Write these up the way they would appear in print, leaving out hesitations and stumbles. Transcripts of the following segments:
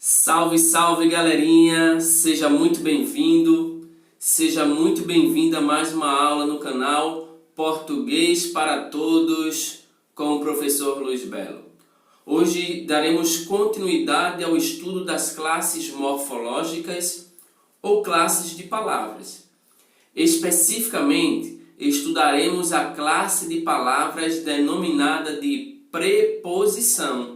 Salve, salve galerinha! Seja muito bem-vindo, seja muito bem-vinda a mais uma aula no canal Português para Todos com o professor Luiz Belo. Hoje daremos continuidade ao estudo das classes morfológicas ou classes de palavras. Especificamente, estudaremos a classe de palavras denominada de preposição.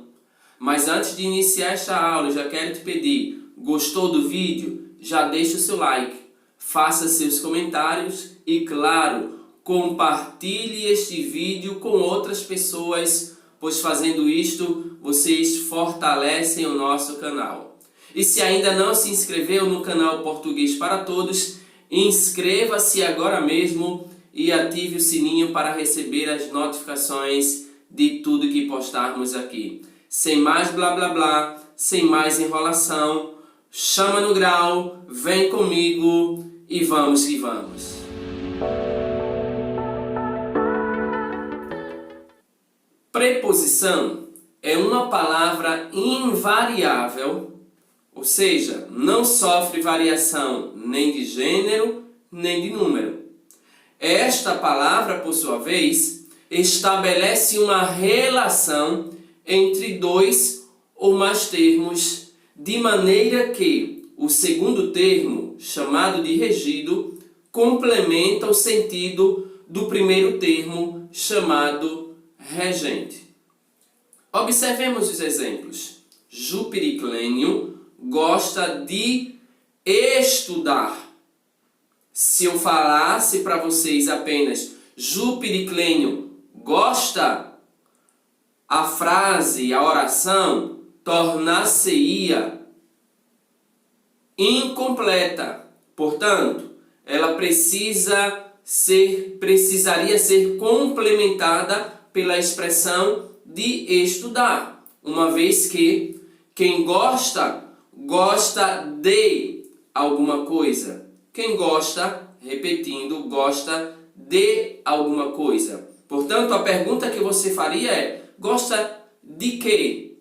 Mas antes de iniciar esta aula, eu já quero te pedir, gostou do vídeo? Já deixa o seu like, faça seus comentários e, claro, compartilhe este vídeo com outras pessoas, pois fazendo isto, vocês fortalecem o nosso canal. E se ainda não se inscreveu no canal Português para Todos, inscreva-se agora mesmo e ative o sininho para receber as notificações de tudo que postarmos aqui. Sem mais blá blá blá, sem mais enrolação, chama no grau, vem comigo e vamos que vamos. Preposição é uma palavra invariável, ou seja, não sofre variação nem de gênero nem de número. Esta palavra, por sua vez, estabelece uma relação entre dois ou mais termos, de maneira que o segundo termo, chamado de regido, complementa o sentido do primeiro termo, chamado regente. Observemos os exemplos. Jupiriclênio gosta de estudar. Se eu falasse para vocês apenas Jupiriclênio gosta, a frase, a oração, tornar-se-ia incompleta. Portanto, ela precisaria ser complementada pela expressão de estudar, uma vez que quem gosta, gosta de alguma coisa. Quem gosta, repetindo, gosta de alguma coisa. Portanto, a pergunta que você faria é: gosta de quê?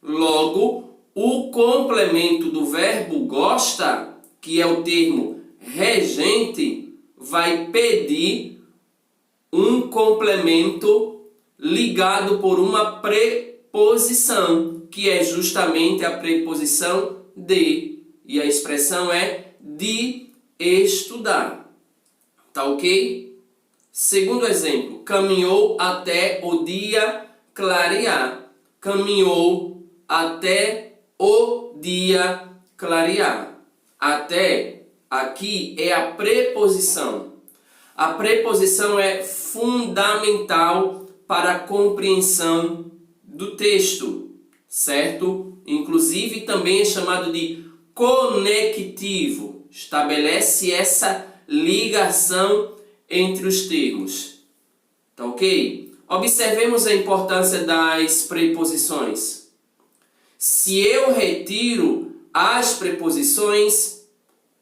Logo, o complemento do verbo gosta, que é o termo regente, vai pedir um complemento ligado por uma preposição, que é justamente a preposição de. E a expressão é de estudar. Tá ok? Segundo exemplo, caminhou até o dia clarear. Caminhou até o dia clarear. Até, aqui é a preposição. A preposição é fundamental para a compreensão do texto, certo? Inclusive também é chamado de conectivo. Estabelece essa ligação entre os termos. Tá ok? Observemos a importância das preposições. Se eu retiro as preposições,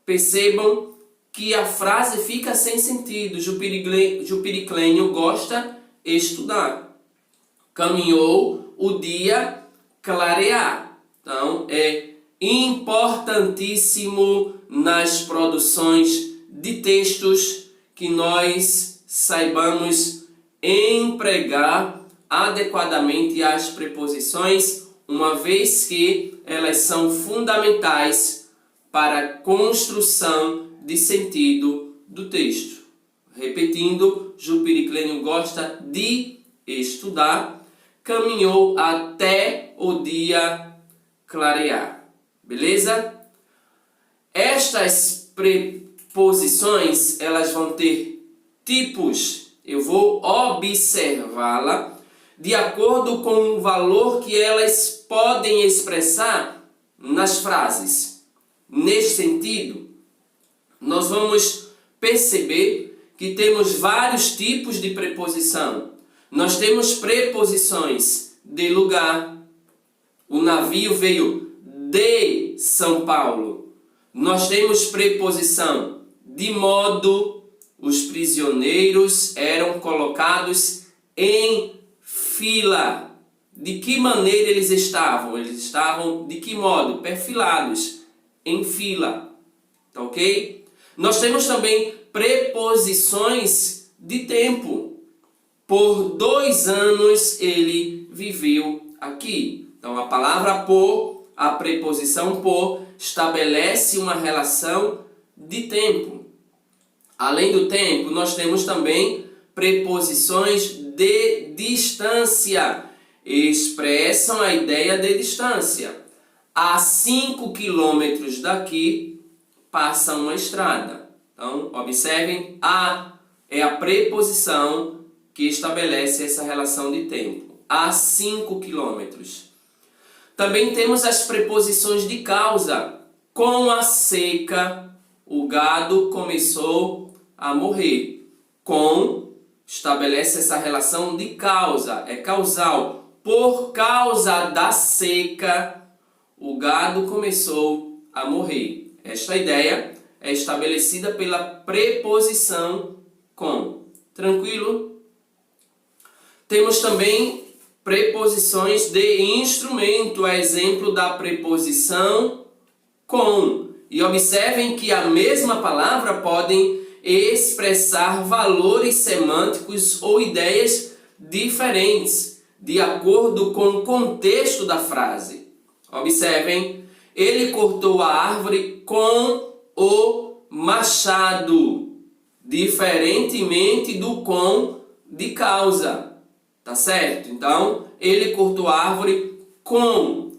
percebam que a frase fica sem sentido. Jupiriclênio gosta de estudar. Caminhou o dia clarear. Então, é importantíssimo nas produções de textos que nós saibamos empregar adequadamente as preposições, uma vez que elas são fundamentais para a construção de sentido do texto. Repetindo, Jupiriclênio gosta de estudar, caminhou até o dia clarear. Beleza? Estas preposições, elas vão ter tipos. Eu vou observá-la de acordo com o valor que elas podem expressar nas frases. Neste sentido, nós vamos perceber que temos vários tipos de preposição. Nós temos preposições de lugar. O navio veio de São Paulo. Nós temos preposição de modo. Os prisioneiros eram colocados em fila. De que maneira eles estavam? Eles estavam de que modo? Perfilados, em fila. Tá ok? Nós temos também preposições de tempo. Por 2 anos ele viveu aqui. Então a palavra por, a preposição por, estabelece uma relação de tempo. Além do tempo, nós temos também preposições de distância. Expressam a ideia de distância. A 5 quilômetros daqui passa uma estrada. Então, observem, a é a preposição que estabelece essa relação de tempo. A 5 quilômetros. Também temos as preposições de causa. Com a seca, o gado começou a morrer. Com estabelece essa relação de causa, é causal. Por causa da seca, o gado começou a morrer. Esta ideia é estabelecida pela preposição com. Tranquilo? Temos também preposições de instrumento, a exemplo da preposição com. E observem que a mesma palavra podem expressar valores semânticos ou ideias diferentes, de acordo com o contexto da frase. Observem, ele cortou a árvore com o machado, diferentemente do com de causa. Tá certo? Então, ele cortou a árvore com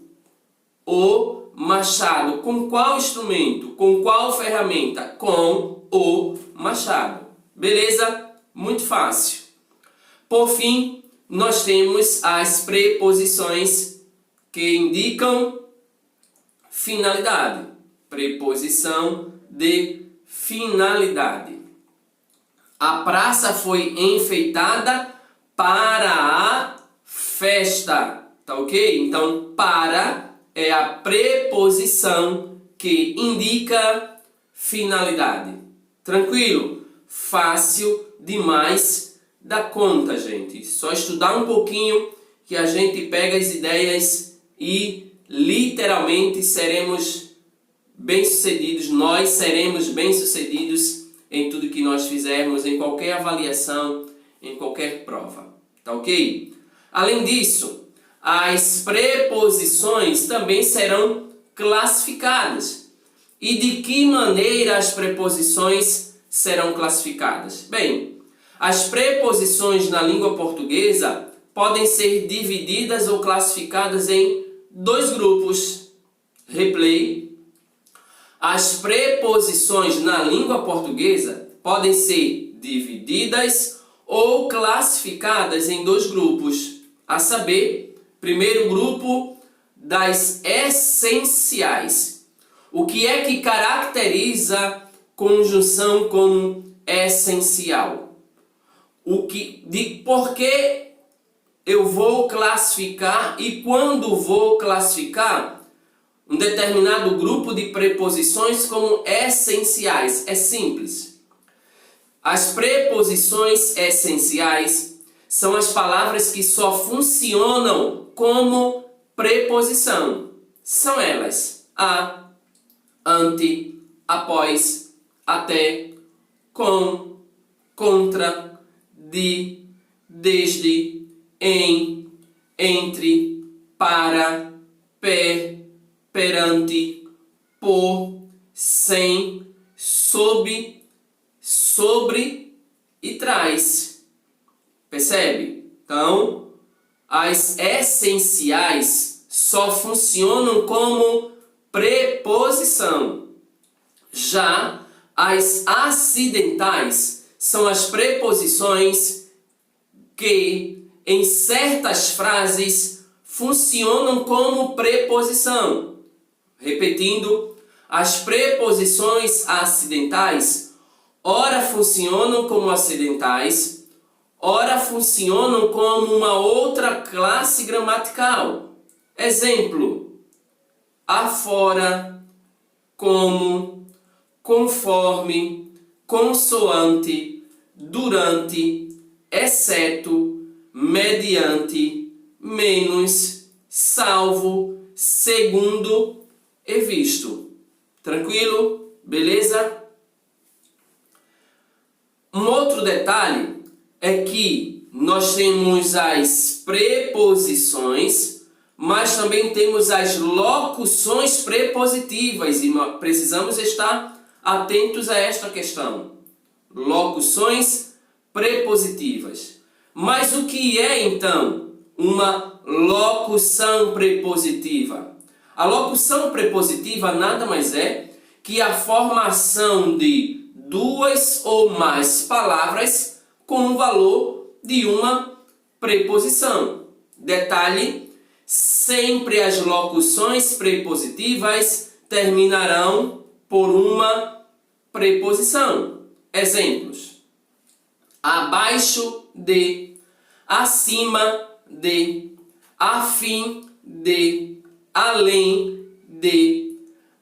o machado. Com qual instrumento? Com qual ferramenta? Com o machado. Beleza? Muito fácil. Por fim, nós temos as preposições que indicam finalidade. Preposição de finalidade. A praça foi enfeitada para a festa. Tá ok? Então, para é a preposição que indica finalidade. Tranquilo? Fácil demais da conta, gente. Só estudar um pouquinho que a gente pega as ideias e literalmente seremos bem-sucedidos. Nós seremos bem-sucedidos em tudo que nós fizermos, em qualquer avaliação, em qualquer prova. Tá ok? Além disso, as preposições também serão classificadas. E de que maneira as preposições serão classificadas? Bem, as preposições na língua portuguesa podem ser divididas ou classificadas em 2 grupos. Replay. As preposições na língua portuguesa podem ser divididas ou classificadas em 2 grupos. A saber, primeiro grupo, das essenciais. O que é que caracteriza conjunção como essencial? Por que eu vou classificar e quando vou classificar um determinado grupo de preposições como essenciais? É simples. As preposições essenciais são as palavras que só funcionam como preposição. São elas: a, ante, após, até, com, contra, de, desde, em, entre, para, perante, por, sem, sob, sobre e trás. Percebe? Então, as essenciais só funcionam como preposição. Já as acidentais são as preposições que, em certas frases, funcionam como preposição. Repetindo, as preposições acidentais ora funcionam como acidentais, ora funcionam como uma outra classe gramatical. Exemplo: afora, como, conforme, consoante, durante, exceto, mediante, menos, salvo, segundo e visto. Tranquilo? Beleza? Um outro detalhe é que nós temos as preposições, mas também temos as locuções prepositivas e precisamos estar atentos a esta questão. Locuções prepositivas. Mas o que é então uma locução prepositiva? A locução prepositiva nada mais é que a formação de duas ou mais palavras com o valor de uma preposição. Detalhe: sempre as locuções prepositivas terminarão por uma preposição. Exemplos: abaixo de, acima de, a fim de, além de,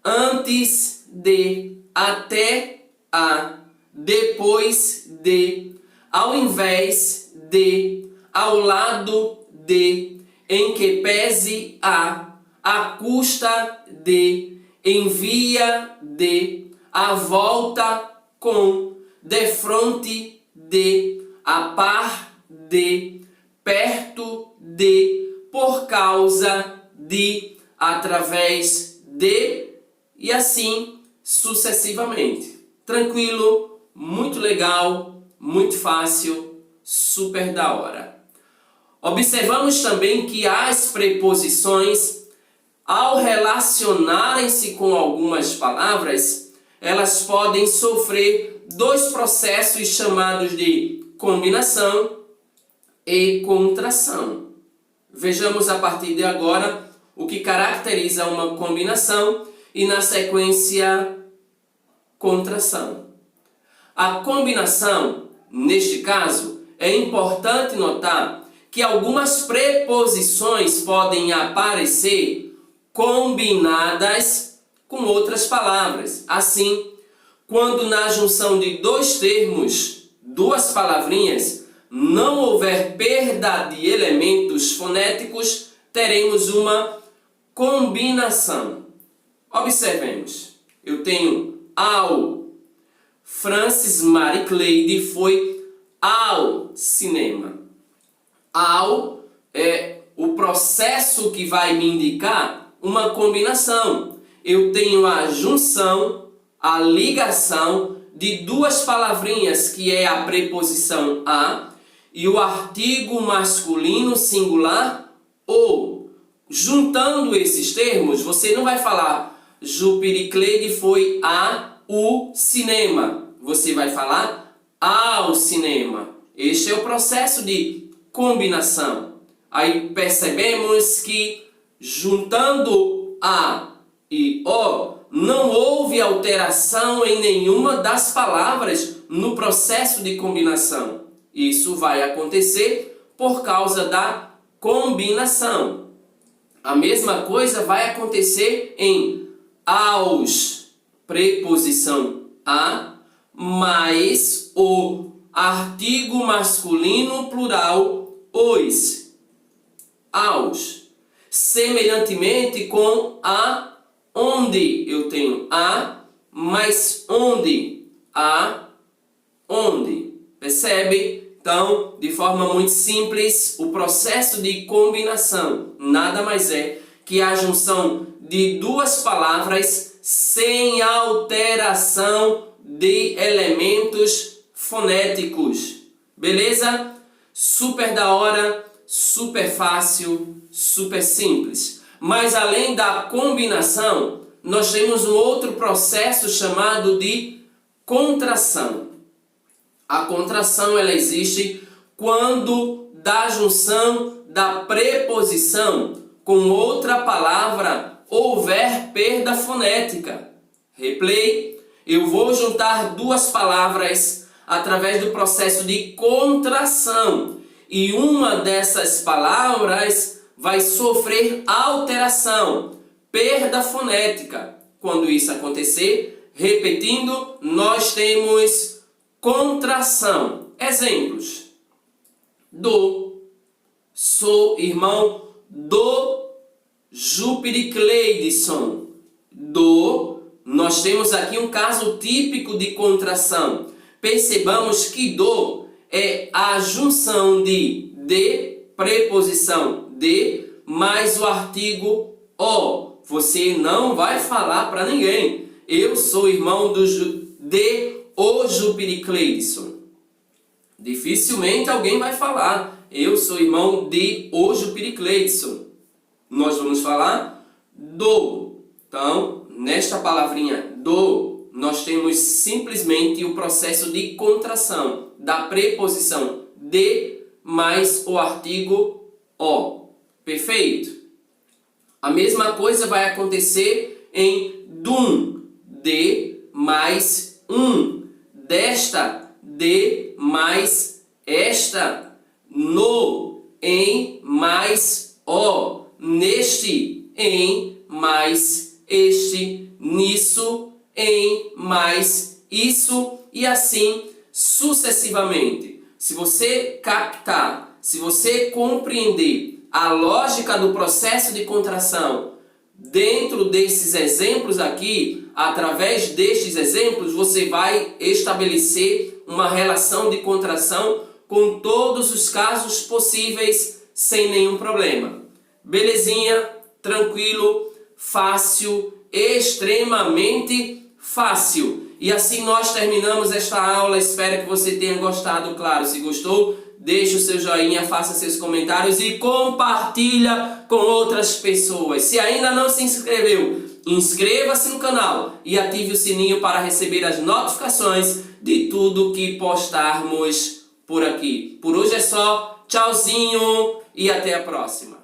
antes de, até a, depois de, ao invés de, ao lado de, em que pese a custa de, em via de, à volta com, defronte de, a par de, perto de, por causa de, através de e assim sucessivamente. Tranquilo, muito legal, muito fácil, super da hora. Observamos também que as preposições, ao relacionarem-se com algumas palavras, elas podem sofrer dois processos chamados de combinação e contração. Vejamos a partir de agora o que caracteriza uma combinação e, na sequência, contração. A combinação, neste caso, é importante notar que algumas preposições podem aparecer combinadas com outras palavras. Assim, quando na junção de dois termos, duas palavrinhas, não houver perda de elementos fonéticos, teremos uma combinação. Observemos. Eu tenho ao. Francis Marie Claire foi ao cinema. Ao é o processo que vai me indicar uma combinação. Eu tenho a junção, a ligação de duas palavrinhas, que é a preposição a e o artigo masculino singular o. Juntando esses termos, você não vai falar Jupiricleide foi o cinema. Você vai falar ao cinema. Este é o processo de combinação. Aí percebemos que juntando a e o, não houve alteração em nenhuma das palavras no processo de combinação. Isso vai acontecer por causa da combinação. A mesma coisa vai acontecer em aos, preposição a, mais o artigo masculino plural os. Aos. Semelhantemente com a, onde eu tenho a, mais onde. A, onde. Percebe? Então, de forma muito simples, o processo de combinação nada mais é que a junção de duas palavras sem alteração de elementos fonéticos. Beleza? Super da hora, super fácil, super simples. Mas além da combinação, nós temos um outro processo chamado de contração. A contração ela existe quando da junção da preposição com outra palavra houver perda fonética. Replay. Eu vou juntar duas palavras através do processo de contração. E uma dessas palavras vai sofrer alteração, perda fonética. Quando isso acontecer, repetindo, nós temos contração. Exemplos: do, Sou irmão do Jupiricleidson. Nós temos aqui um caso típico de contração. Percebamos que do é a junção de preposição de, mais o artigo o. Você não vai falar para ninguém. Eu sou irmão de o Jupiricleidson. Dificilmente alguém vai falar. Eu sou irmão de o Jupiricleidson. Nós vamos falar do. Então, nesta palavrinha do, nós temos simplesmente o processo de contração da preposição de mais o artigo o. Perfeito? A mesma coisa vai acontecer em dum, de mais desta, de mais esta, no, em mais o, neste, em mais este, nisso, em mais isso e assim sucessivamente. Se você captar, se você compreender a lógica do processo de contração dentro desses exemplos aqui, através destes exemplos, você vai estabelecer uma relação de contração com todos os casos possíveis sem nenhum problema. Belezinha? Tranquilo? Fácil? Extremamente fácil. E assim nós terminamos esta aula. Espero que você tenha gostado. Claro, se gostou, deixe o seu joinha, faça seus comentários e compartilha com outras pessoas. Se ainda não se inscreveu, inscreva-se no canal e ative o sininho para receber as notificações de tudo que postarmos por aqui. Por hoje é só. Tchauzinho e até a próxima.